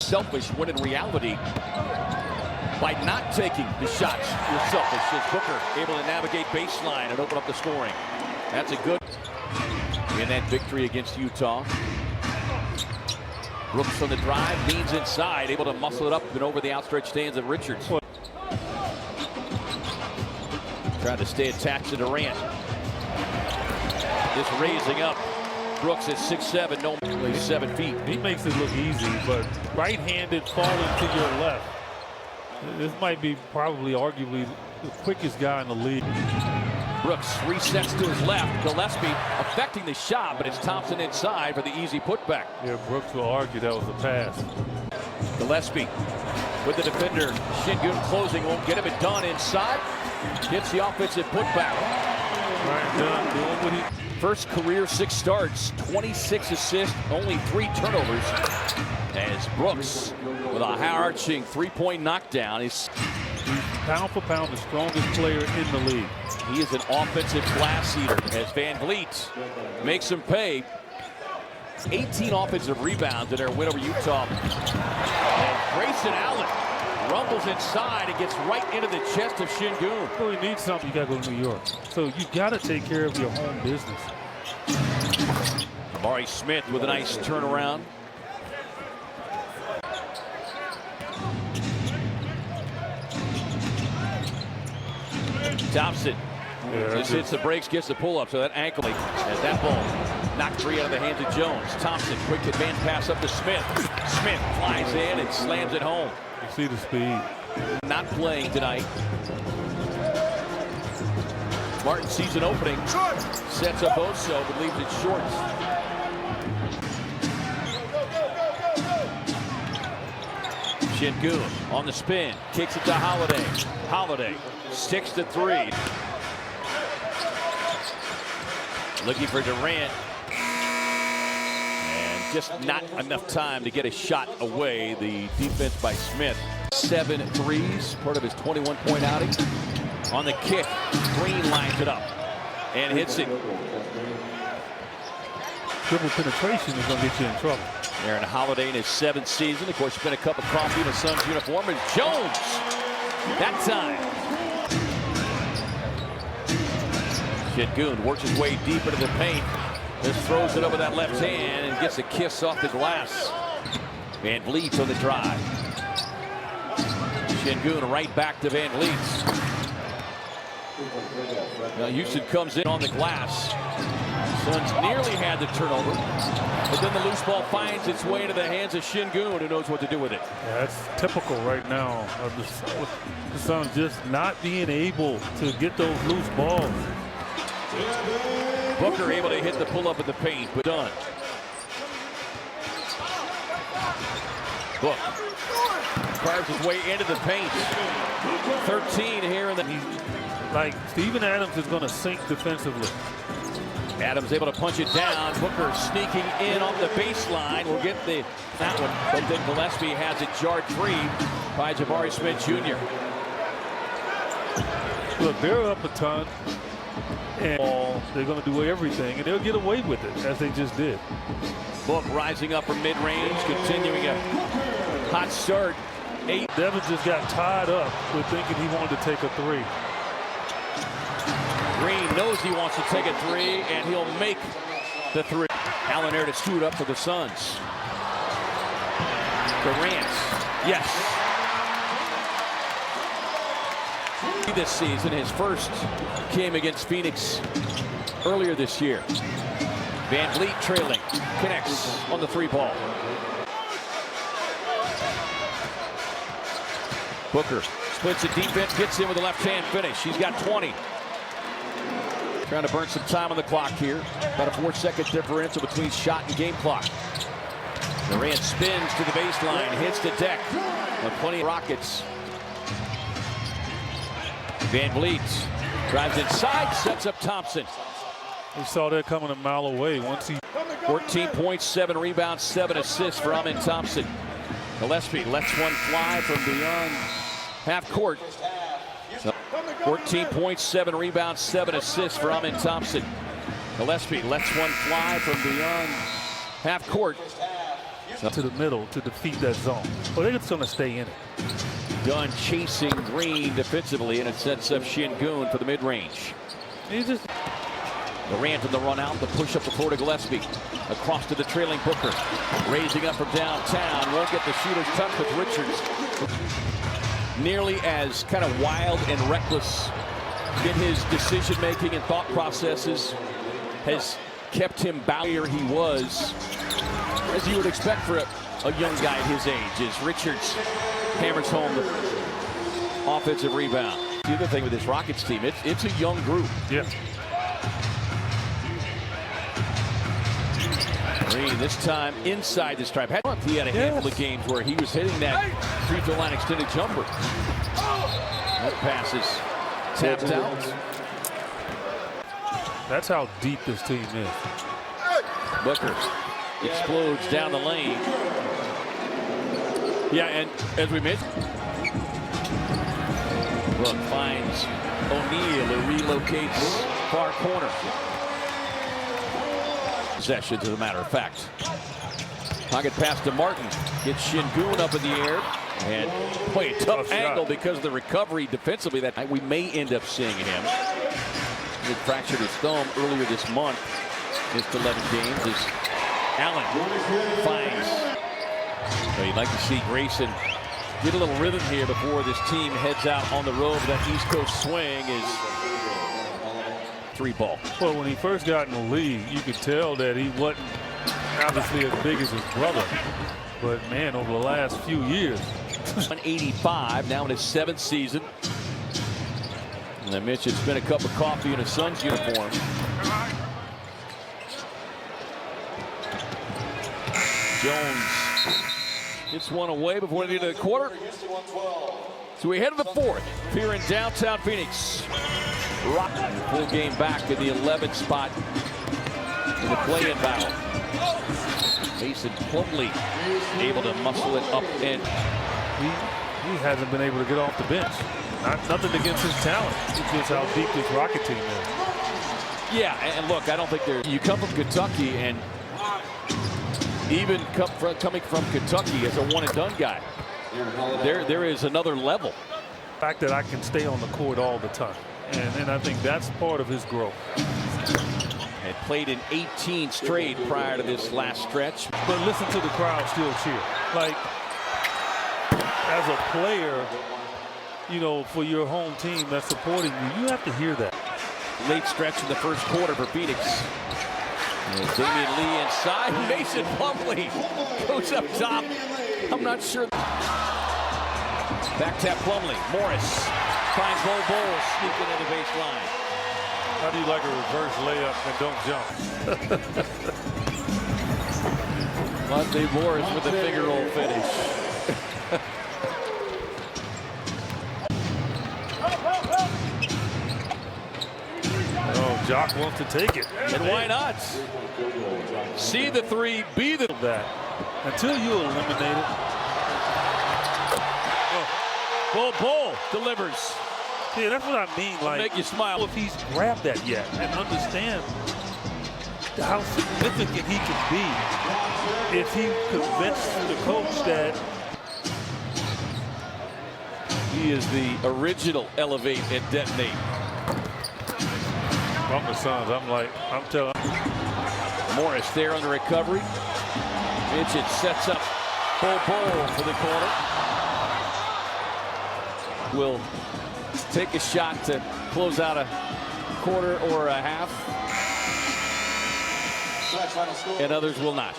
Selfish when in reality, by not taking the shots, you're selfish. As Booker able to navigate baseline and open up the scoring. That's a good in that victory against Utah. Brooks on the drive, leans inside, able to muscle it up and over the outstretched hands of Richards. Trying to stay attached to Durant. Just raising up. Brooks is 6'7", no, 7 feet. He makes it look easy, but right-handed falling to your left. This might be probably arguably the quickest guy in the league. Brooks resets to his left. Gillespie affecting the shot, but it's Thompson inside for the easy putback. Yeah, Brooks will argue that was a pass. Gillespie with the defender. Sengun closing, won't get him it done inside. Gets the offensive putback. Right, done doing what he... First career 6 starts, 26 assists, only 3 turnovers. As Brooks with a high-arching three-point knockdown. He's pound for pound the strongest player in the league. He is an offensive glass eater as Van Vliet makes him pay. 18 offensive rebounds in their win over Utah. And Grayson Allen rumbles inside and gets right into the chest of Sengun. Really need something, you got to go to New York. So you got to take care of your home business. Amari Smith with a nice turnaround. Thompson just hits the brakes, gets the pull-up, so that ankle as that ball knocked free out of the hands of Jones. Thompson, quick advance pass up to Smith. Smith flies in and slams it home. You see the speed. Not playing tonight. Martin sees an opening, sets up Oso, but leaves it short. Sengun on the spin, kicks it to Holiday. Holiday sticks to 3. Looking for Durant. And just not enough time to get a shot away. The defense by Smith. 7 threes, part of his 21-point outing. On the kick, Green lines it up and hits it. Dribble penetration is going to get you in trouble. Aaron Holiday in his 7th season. Of course, spent a cup of coffee in a Suns uniform. And Jones, that time. Sengun works his way deep into the paint. Just throws it over that left hand and gets a kiss off the glass. Van Vliet on the drive. Sengun right back to Van Vliet. Now Houston comes in on the glass. Suns nearly had the turnover, but then the loose ball finds its way into the hands of Sengun, who knows what to do with it. Yeah, that's typical right now of the Suns just not being able to get those loose balls. Booker able to hit the pull-up in the paint, but done. Book carves his way into the paint. 13 here in the... Like, Steven Adams is going to sink defensively. Adams able to punch it down. Booker sneaking in off the baseline. We'll get that one, but then Gillespie has it jarred free by Jabari Smith Jr. Look, they're up a ton, and they're going to do everything, and they'll get away with it, as they just did. Book rising up from mid-range, continuing a hot start. 8. Devin just got tied up with thinking he wanted to take a 3. Green knows he wants to take a 3, and he'll make the 3. Allen there to scoot up for the Suns. Durant, yes. This season, his first came against Phoenix earlier this year. Van Vliet trailing, connects on the 3 ball. Booker splits the defense, gets in with a left-hand finish. He's got 20. Trying to burn some time on the clock here. About a 4-second differential between shot and game clock. Durant spins to the baseline, hits the deck. And plenty of Rockets. Van Vliet drives inside, sets up Thompson. We saw that coming a mile away. 14 points, 7 rebounds, 7 assists for Amen Thompson. Gillespie lets one fly from beyond half court. So 14 points, 7 rebounds, 7 assists for Amen Thompson. Gillespie lets one fly from beyond half court. To the middle to defeat that zone. Well, they're just going to stay in it. Dunn chasing Green defensively, and it sets up Şengün for the mid-range. Durant in the run out, the push up the floor to Gillespie. Across to the trailing Booker. Raising up from downtown. Won't get the shooter's touch with Richards. Nearly as kind of wild and reckless in his decision making and thought processes has kept him where he was, as you would expect for a young guy his age, as Richards hammers home the offensive rebound. The other thing with this Rockets team, it's a young group. Yeah. Green this time inside the stripe. He had a handful of games where he was hitting that free throw line extended jumper. That pass is tapped out. That's how deep this team is. Booker explodes down the lane. Yeah, and as we mentioned, Brook finds O'Neal, who relocates far corner. Possession, as a matter of fact. Pocket pass to Martin. Gets Şengün up in the air. And boy, a tough angle because of the recovery defensively that we may end up seeing him. He fractured his thumb earlier this month. Missed 11 games as Allen finds. So you'd like to see Grayson get a little rhythm here before this team heads out on the road. That East Coast swing is 3 ball. Well, when he first got in the league, you could tell that he wasn't obviously as big as his brother. But man, over the last few years. 185, now in his 7th season. And I mentioned it's been a cup of coffee in a Suns uniform. Jones gets one away before the end of the quarter. So we head to the 4th here in downtown Phoenix. Rock full game back in the 11th spot in the play-in battle. Mason Plumlee able to muscle it up in. He hasn't been able to get off the bench. Nothing against his talent. It's just how deep this Rocket team is. Yeah, and look, I don't think you come from Kentucky, and even coming from Kentucky as a one-and-done guy, there is another level. The fact that I can stay on the court all the time, and I think that's part of his growth. Had played in 18 straight prior to this last stretch. But listen to the crowd still cheer. Like, as a player, you know, for your home team that's supporting you, you have to hear that. Late stretch in the first quarter for Phoenix. And Damian Lee inside. Mason Plumlee goes up top. I'm not sure. Back tap Plumlee. Morris finds Bol sneaking in the baseline. How do you like a reverse layup and don't jump? Monte Morris with a finger roll finish. Oh, Jock wants to take it. And why not? See the 3, be the that. Until you eliminate it. Bol delivers. Yeah, that's what I mean. Like, make you smile. If he's grabbed that yet and understand how significant he can be if he convinced the coach that he is the original elevate and detonate. I'm the Suns. I'm telling. Morris there on the recovery. Mitchell sets up Bol for the corner. Will take a shot to close out a quarter or a half. And others will not.